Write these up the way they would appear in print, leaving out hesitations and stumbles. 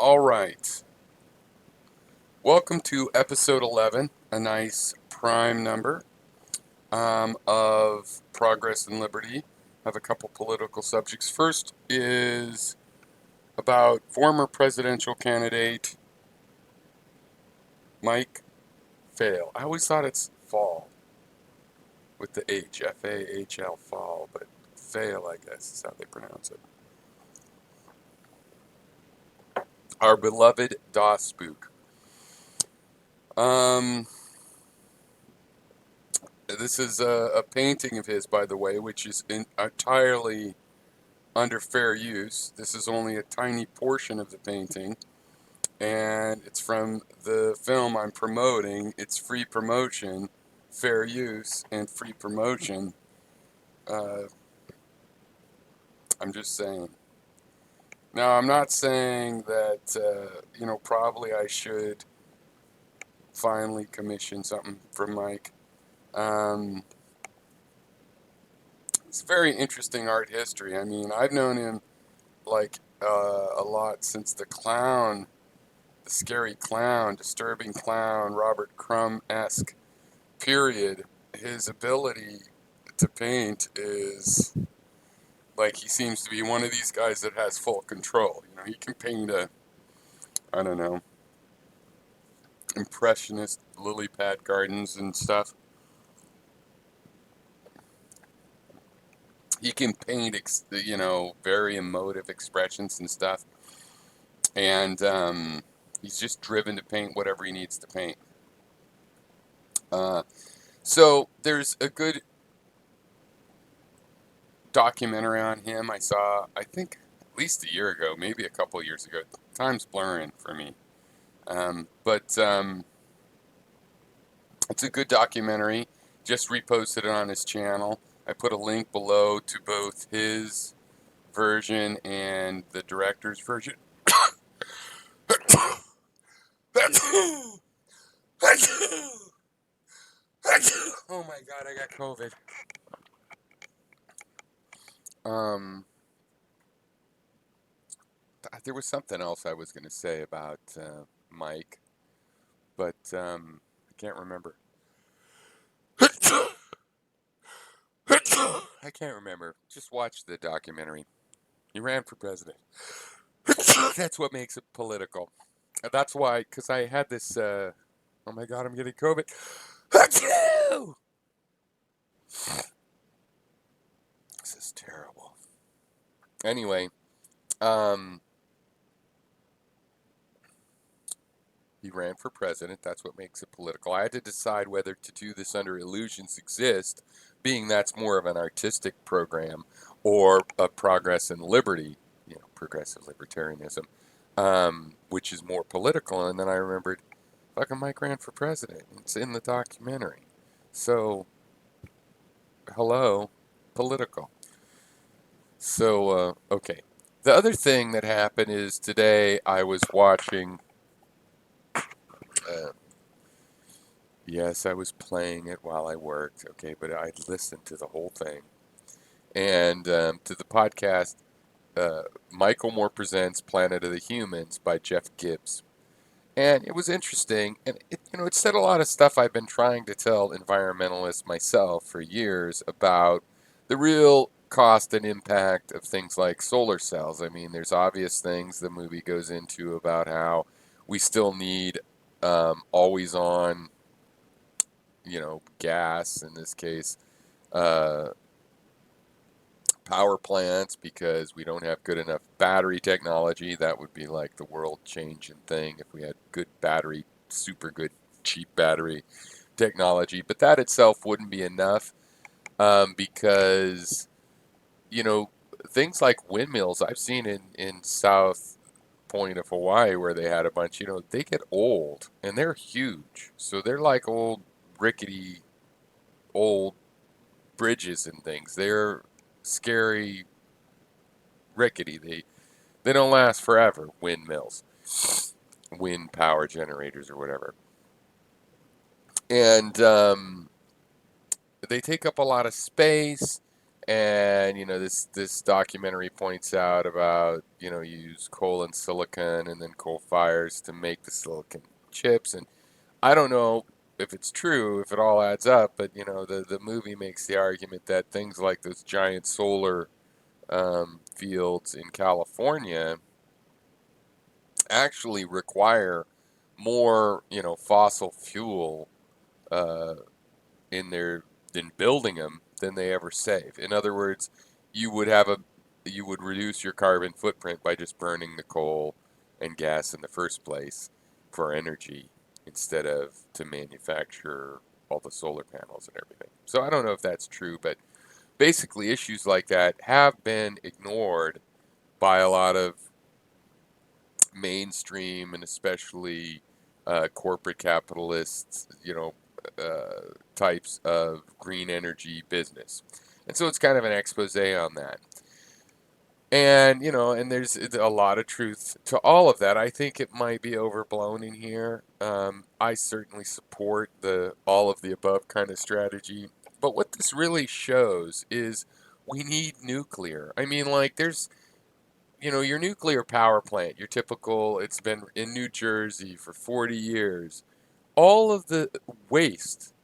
All right. Welcome to episode 11, a nice prime number of Progress and Liberty. I have a couple political subjects. First is about former presidential candidate Mike Fahl. I always thought it's Fahl with the H, Fahl, Fahl, but Fahl, I guess, is how they pronounce it. Our beloved DOS spook. This is a painting of his, by the way, which is entirely under fair use. This is only a tiny portion of the painting, and it's from the film I'm promoting. It's free promotion, fair use, and free promotion. Uh, I'm just saying. Now, I'm not saying that, probably I should finally commission something from Mike. Um, it's very interesting art history. I mean, I've known him a lot since the scary clown, disturbing clown, Robert Crumb-esque period. His ability to paint is like he seems to be one of these guys that has full control. He can paint I don't know, impressionist lily pad gardens and stuff. He can paint, very emotive expressions and stuff. And he's just driven to paint whatever he needs to paint. So there's a good documentary on him I saw, I think, at least a year ago, maybe a couple of years ago. Time's blurring for me. But it's a good documentary. Just reposted it on his channel. I put a link below to both his version and the director's version. Oh my god, I got COVID. There was something else I was going to say about Mike, but I can't remember. I can't remember. Just watch the documentary. He ran for president. That's what makes it political. That's why, because I had this. Oh my god, I'm getting COVID. This is terrible. Anyway, um, he ran for president. That's what makes it political. I had to decide whether to do this under Illusions Exist, being that's more of an artistic program, or a Progress and Liberty, progressive libertarianism, which is more political. And then I remembered, fucking Mike ran for president. It's in the documentary. So, hello, political. So, okay. The other thing that happened is today I was watching. Yes, I was playing it while I worked, okay, but I listened to the whole thing. And to the podcast, Michael Moore Presents Planet of the Humans by Jeff Gibbs. And it was interesting, and it said a lot of stuff I've been trying to tell environmentalists myself for years about the real cost and impact of things like solar cells. I mean, there's obvious things the movie goes into about how we still need always on, gas, in this case, uh, power plants, because we don't have good enough battery technology. That would be like the world changing thing if we had good battery, super good, cheap battery technology. But that itself wouldn't be enough, because, you know, things like windmills I've seen in South Point of Hawaii where they had a bunch, they get old and they're huge. So they're like old, rickety, old bridges and things. They're scary, rickety. They don't last forever. Windmills, wind power generators, or whatever, and they take up a lot of space. And this documentary points out about you use coal and silicon and then coal fires to make the silicon chips. And I don't know if it's true, if it all adds up, but the movie makes the argument that things like those giant solar fields in California actually require more fossil fuel uh, in their in building them than they ever save. In other words, you would have a you would reduce your carbon footprint by just burning the coal and gas in the first place for energy instead of to manufacture all the solar panels and everything. So I don't know if that's true, but basically issues like that have been ignored by a lot of mainstream and especially corporate capitalists, types of green energy business. And so it's kind of an expose on that. And, and there's a lot of truth to all of that. I think it might be overblown in here. I certainly support the all of the above kind of strategy. But what this really shows is we need nuclear. I mean, like, there's your nuclear power plant, your typical, it's been in New Jersey for 40 years. All of the waste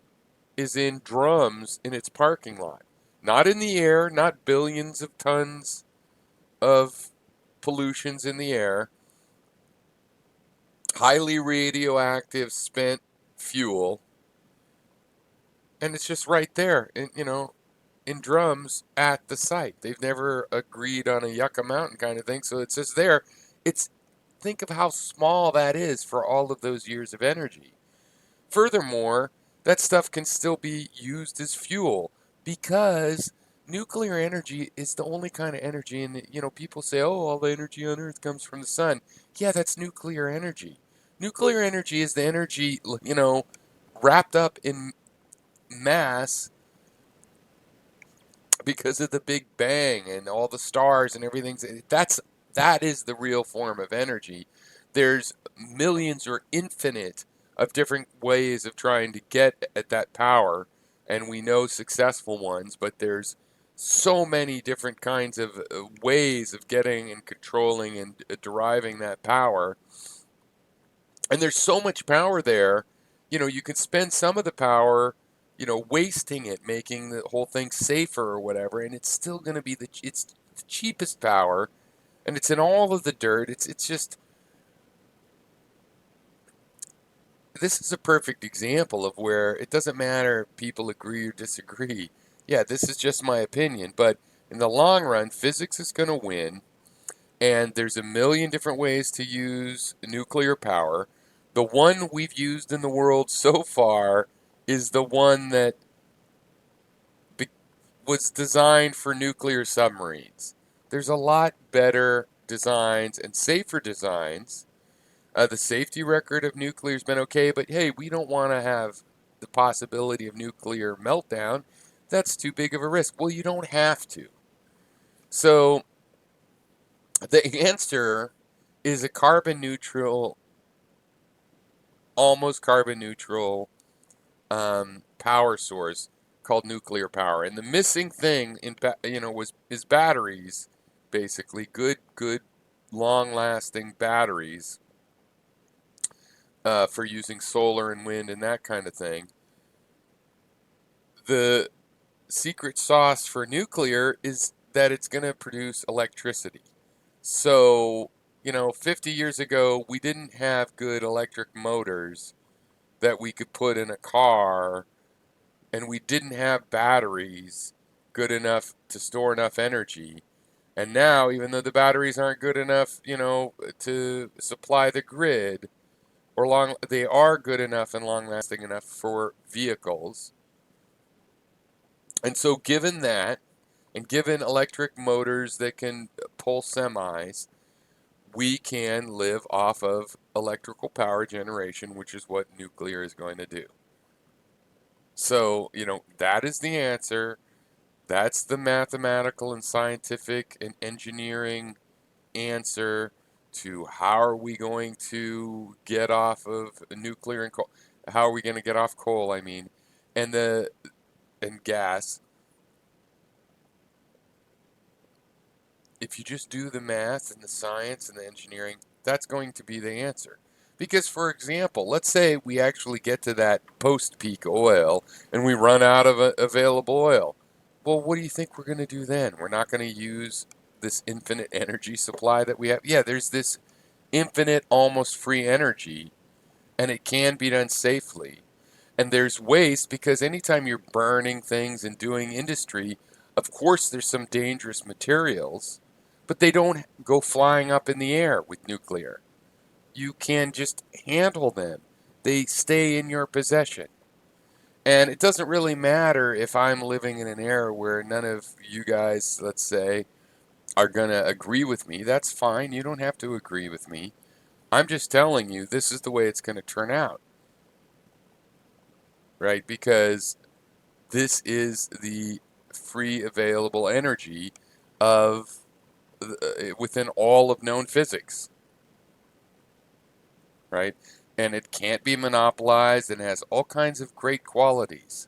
is in drums in its parking lot, not in the air, not billions of tons of pollutions in the air, highly radioactive spent fuel, and it's just right there, in drums at the site. They've never agreed on a Yucca Mountain kind of thing, so it's just there. It's Think of how small that is for all of those years of energy. Furthermore, that stuff can still be used as fuel because nuclear energy is the only kind of energy. And people say, "Oh, all the energy on Earth comes from the sun." Yeah, that's nuclear energy. Nuclear energy is the energy, wrapped up in mass because of the Big Bang and all the stars and everything. That is the real form of energy. There's millions or infinite of different ways of trying to get at that power, and we know successful ones, but there's so many different kinds of ways of getting and controlling and deriving that power. And there's so much power there, you can spend some of the power, wasting it, making the whole thing safer or whatever, and it's still going to be it's the cheapest power, and it's in all of the dirt. It's just This is a perfect example of where it doesn't matter if people agree or disagree. Yeah, this is just my opinion, but in the long run, physics is going to win, and there's a million different ways to use nuclear power. The one we've used in the world so far is the one that be- was designed for nuclear submarines. There's a lot better designs and safer designs. The safety record of nuclear has been okay, but hey, we don't want to have the possibility of nuclear meltdown. That's too big of a risk. Well, you don't have to. So the answer is a carbon neutral, almost carbon neutral power source called nuclear power. And the missing thing was is batteries, basically good, long-lasting batteries for using solar and wind and that kind of thing. The secret sauce for nuclear is that it's going to produce electricity. So, 50 years ago, we didn't have good electric motors that we could put in a car, and we didn't have batteries good enough to store enough energy. And now, even though the batteries aren't good enough, to supply the grid, they are good enough and long lasting enough for vehicles. And so, given that, and given electric motors that can pull semis, we can live off of electrical power generation, which is what nuclear is going to do. So, that is the answer. That's the mathematical and scientific and engineering answer to how are we going to get off of nuclear and coal. How are we going to get off coal, I mean, and the and gas. if you just do the math and the science and the engineering, that's going to be the answer. Because, for example, let's say we actually get to that post peak oil and we run out of available oil. Well, what do you think we're going to do then? We're not going to use this infinite energy supply that we have. Yeah, there's this infinite, almost free energy, and it can be done safely. And there's waste because anytime you're burning things and doing industry, of course there's some dangerous materials, but they don't go flying up in the air with nuclear. You can just handle them. They stay in your possession. And it doesn't really matter if I'm living in an era where none of you guys, let's say, are going to agree with me. That's fine. You don't have to agree with me. I'm just telling you this is the way it's going to turn out, right? Because this is the free available energy of within all of known physics, right? And it can't be monopolized and has all kinds of great qualities.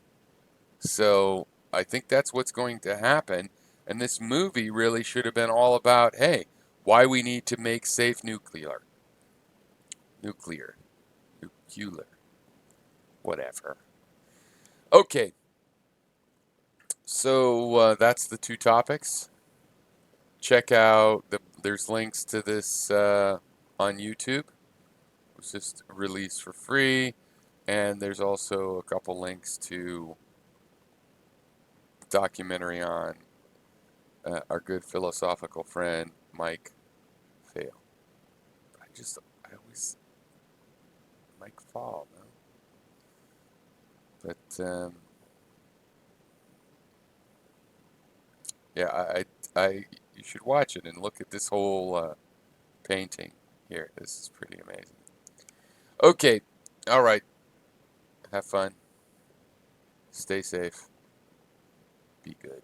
So I think that's what's going to happen. And this movie really should have been all about, hey, why we need to make safe nuclear, whatever. Okay, so that's the two topics. Check out there's links to this on YouTube. It was just released for free, and there's also a couple links to documentary on our good philosophical friend Mike Fahl. I always Mike Fahl, no? But yeah, you should watch it and look at this whole painting here. This is pretty amazing. Okay, all right. Have fun. Stay safe. Be good.